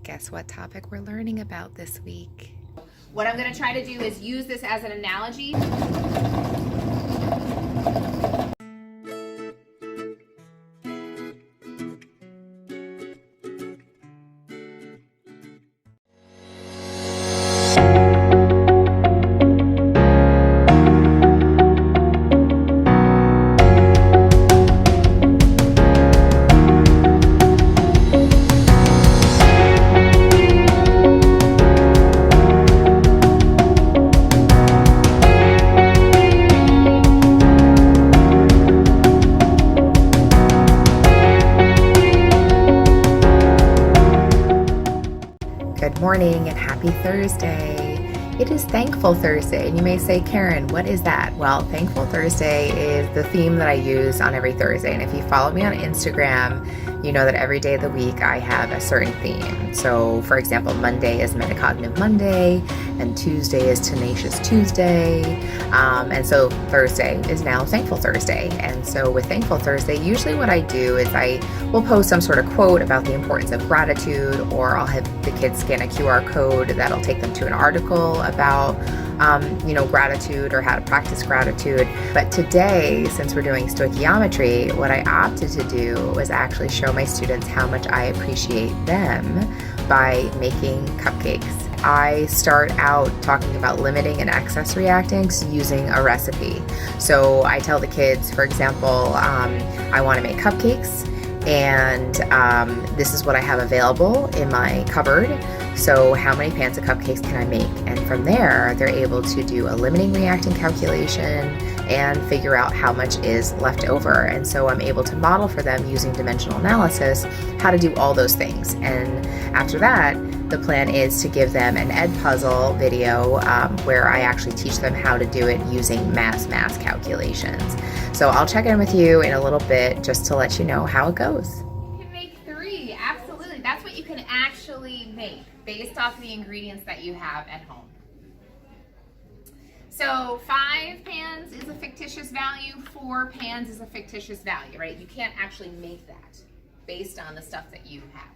Guess what topic we're learning about this week? What I'm going to try to do is use this as an analogy. Good morning and happy Thursday. It is Thankful Thursday, and you may say, Karen, what is that? Well, Thankful Thursday is the theme that I use on every Thursday, and if you follow me on Instagram, you know that every day of the week I have a certain theme. So, for example, Monday is Metacognitive Monday, and Tuesday is Tenacious Tuesday, and so Thursday is now Thankful Thursday. And so with Thankful Thursday, usually what I do is I will post some sort of quote about the importance of gratitude, or I'll have the kids scan a QR code that'll take them to an article about gratitude or how to practice gratitude. But today, since we're doing stoichiometry, what I opted to do was actually show my students how much I appreciate them by making cupcakes. I start out talking about limiting and excess reactants using a recipe. So I tell the kids, for example, I want to make cupcakes, and this is what I have available in my cupboard. So how many pans of cupcakes can I make? And from there, they're able to do a limiting reactant calculation and figure out how much is left over. And so I'm able to model for them using dimensional analysis how to do all those things. And after that, the plan is to give them an EdPuzzle video where I actually teach them how to do it using math calculations. So I'll check in with you in a little bit just to let you know how it goes. You can make 3, absolutely. That's what you can actually make based off of the ingredients that you have at home. So 5 pans is a fictitious value, 4 pans is a fictitious value, right? You can't actually make that based on the stuff that you have.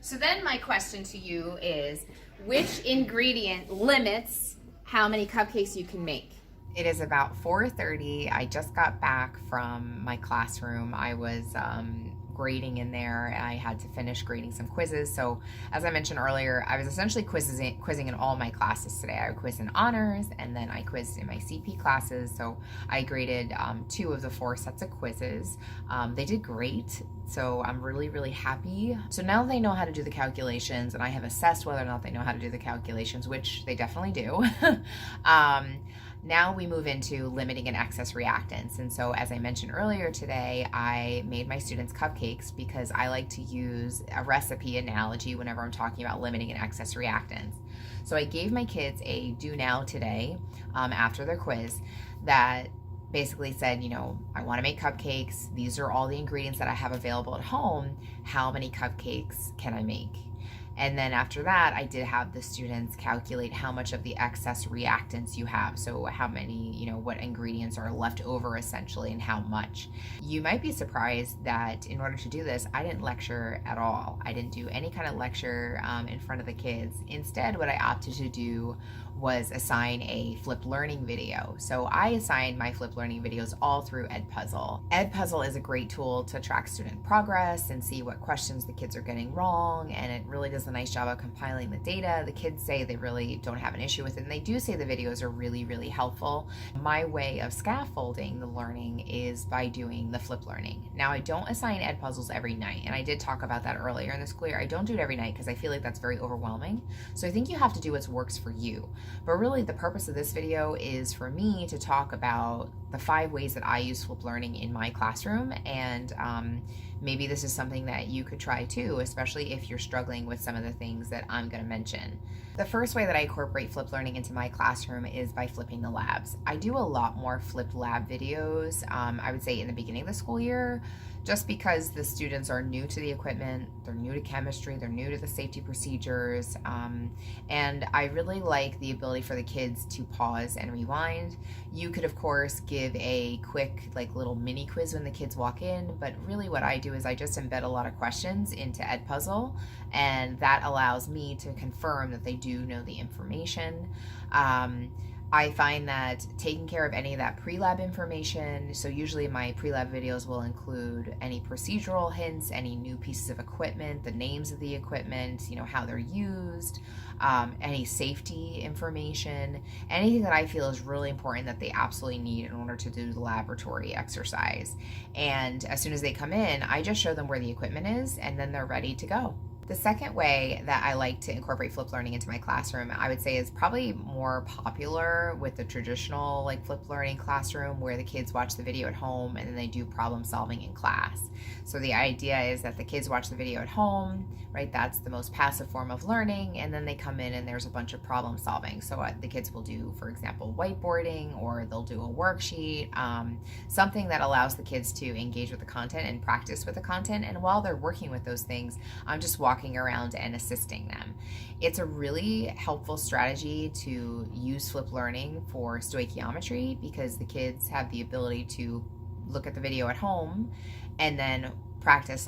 So then my question to you is, which ingredient limits how many cupcakes you can make? It is about 4:30. I just got back from my classroom. I was grading in there. I had to finish grading some quizzes. So as I mentioned earlier, I was essentially quizzing in all my classes today. I quizzed in honors, and then I quizzed in my CP classes. So I graded 2 of the 4 sets of quizzes. They did great. So I'm really, really happy. So now they know how to do the calculations, and I have assessed whether or not they know how to do the calculations, which they definitely do. Now we move into limiting and excess reactants. And so as I mentioned earlier today, I made my students cupcakes because I like to use a recipe analogy whenever I'm talking about limiting and excess reactants. So I gave my kids a do now today after their quiz that basically said, I want to make cupcakes. These are all the ingredients that I have available at home. How many cupcakes can I make? And then after that, I did have the students calculate how much of the excess reactants you have. So how many, what ingredients are left over essentially, and how much. You might be surprised that in order to do this, I didn't lecture at all. I didn't do any kind of lecture in front of the kids. Instead, what I opted to do was assign a flipped learning video. So I assigned my flipped learning videos all through EdPuzzle. EdPuzzle is a great tool to track student progress and see what questions the kids are getting wrong, and it really does a nice job of compiling the data. The kids say they really don't have an issue with it, and they do say the videos are really, really helpful. My way of scaffolding the learning is by doing the flipped learning. Now, I don't assign EdPuzzles every night, and I did talk about that earlier in the school year. I don't do it every night because I feel like that's very overwhelming. So I think you have to do what works for you. But really, the purpose of this video is for me to talk about the 5 ways that I use flipped learning in my classroom, and maybe this is something that you could try too, especially if you're struggling with some of the things that I'm going to mention. The first way that I incorporate flipped learning into my classroom is by flipping the labs. I do a lot more flipped lab videos, I would say in the beginning of the school year, just because the students are new to the equipment, they're new to chemistry, they're new to the safety procedures, and I really like the ability for the kids to pause and rewind. You could, of course, give a quick little mini quiz when the kids walk in, but really what I do is I just embed a lot of questions into EdPuzzle, and that allows me to confirm that they do know the information. I find that taking care of any of that pre-lab information, so usually my pre-lab videos will include any procedural hints, any new pieces of equipment, the names of the equipment, how they're used, any safety information, anything that I feel is really important that they absolutely need in order to do the laboratory exercise. And as soon as they come in, I just show them where the equipment is, and then they're ready to go. The second way that I like to incorporate flipped learning into my classroom, I would say, is probably more popular with the traditional flipped learning classroom, where the kids watch the video at home and then they do problem solving in class. So the idea is that the kids watch the video at home, right? That's the most passive form of learning, and then they come in and there's a bunch of problem solving. So the kids will do, for example, whiteboarding, or they'll do a worksheet, something that allows the kids to engage with the content and practice with the content. And while they're working with those things, I'm just walking around and assisting them. It's a really helpful strategy to use flipped learning for stoichiometry, because the kids have the ability to look at the video at home and then practice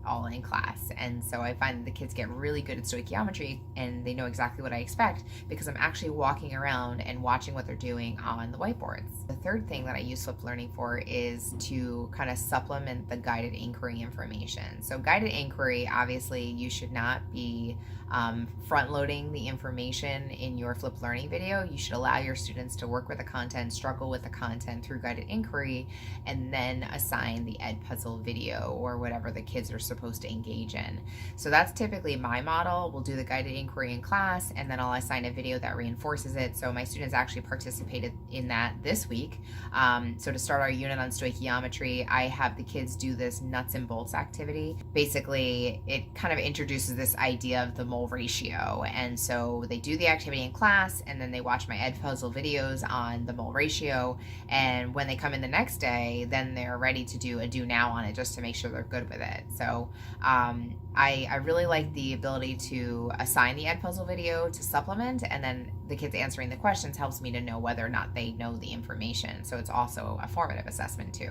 all in class. And so I find that the kids get really good at stoichiometry and they know exactly what I expect, because I'm actually walking around and watching what they're doing on the whiteboards. The third thing that I use flipped learning for is to kind of supplement the guided inquiry information. So guided inquiry, obviously you should not be front loading the information in your flipped learning video. You should allow your students to work with the content, struggle with the content through guided inquiry, and then assign the EdPuzzle video or whatever the kids are supposed to engage in. So that's typically my model. We'll do the guided inquiry in class, and then I'll assign a video that reinforces it. So my students actually participated in that this week. So to start our unit on stoichiometry, I have the kids do this nuts and bolts activity. Basically, it kind of introduces this idea of the mole ratio. And so they do the activity in class, and then they watch my EdPuzzle videos on the mole ratio. And when they come in the next day, then they're ready to do a do now on it, just to make sure they're good with it. So I really like the ability to assign the EdPuzzle video to supplement, and then the kids answering the questions helps me to know whether or not they know the information. So it's also a formative assessment too.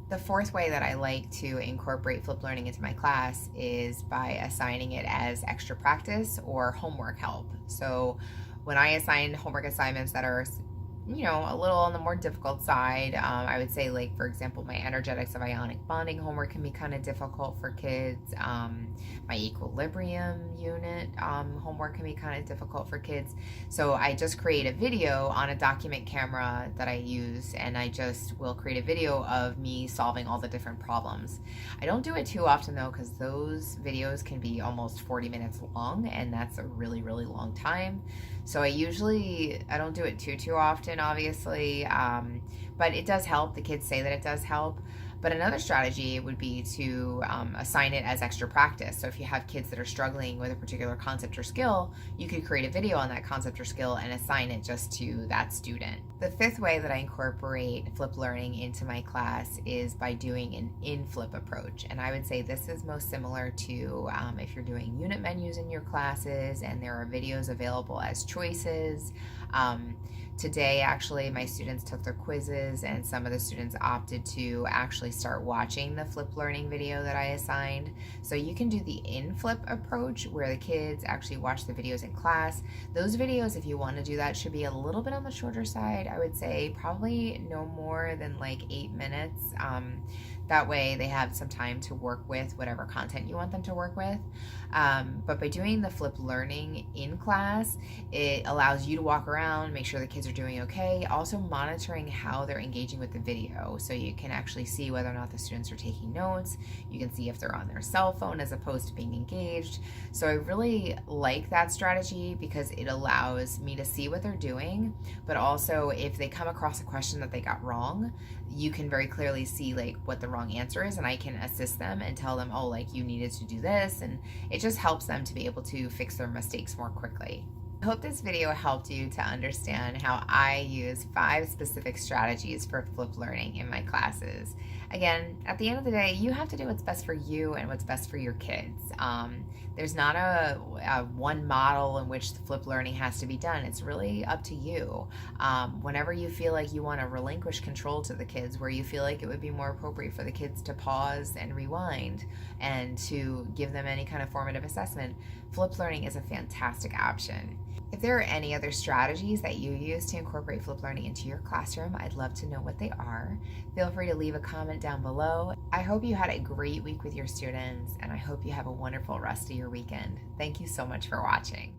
The fourth way that I like to incorporate flipped learning into my class is by assigning it as extra practice or homework help. So when I assign homework assignments that are a little on the more difficult side, I would say, for example, my energetics of ionic bonding homework can be kind of difficult for kids. My equilibrium unit homework can be kind of difficult for kids. So I just create a video on a document camera that I use, and I just will create a video of me solving all the different problems. I don't do it too often though, because those videos can be almost 40 minutes long, and that's a really, really long time. So I don't do it too often, obviously, but it does help. The kids say that it does help. But another strategy would be to assign it as extra practice. So if you have kids that are struggling with a particular concept or skill, you could create a video on that concept or skill and assign it just to that student. The fifth way that I incorporate flipped learning into my class is by doing an in-flip approach. And I would say this is most similar to if you're doing unit menus in your classes and there are videos available as choices. Today, actually, my students took their quizzes, and some of the students opted to actually start watching the flipped learning video that I assigned. So you can do the in-flip approach, where the kids actually watch the videos in class. Those videos, if you want to do that, should be a little bit on the shorter side. I would say probably no more than 8 minutes. That way they have some time to work with whatever content you want them to work with. But by doing the flipped learning in class, it allows you to walk around, make sure the kids are doing okay, also monitoring how they're engaging with the video. So you can actually see whether or not the students are taking notes. You can see if they're on their cell phone as opposed to being engaged. So I really like that strategy because it allows me to see what they're doing, but also if they come across a question that they got wrong, you can very clearly see what the wrong answer is, and I can assist them and tell them, oh, you needed to do this, and it just helps them to be able to fix their mistakes more quickly. I hope this video helped you to understand how I use 5 specific strategies for flipped learning in my classes. Again, at the end of the day, you have to do what's best for you and what's best for your kids. There's not a one model in which the flipped learning has to be done. It's really up to you. Whenever you feel like you want to relinquish control to the kids, where you feel like it would be more appropriate for the kids to pause and rewind and to give them any kind of formative assessment, flipped learning is a fantastic option. If there are any other strategies that you use to incorporate flipped learning into your classroom, I'd love to know what they are. Feel free to leave a comment down below. I hope you had a great week with your students, and I hope you have a wonderful rest of your weekend. Thank you so much for watching.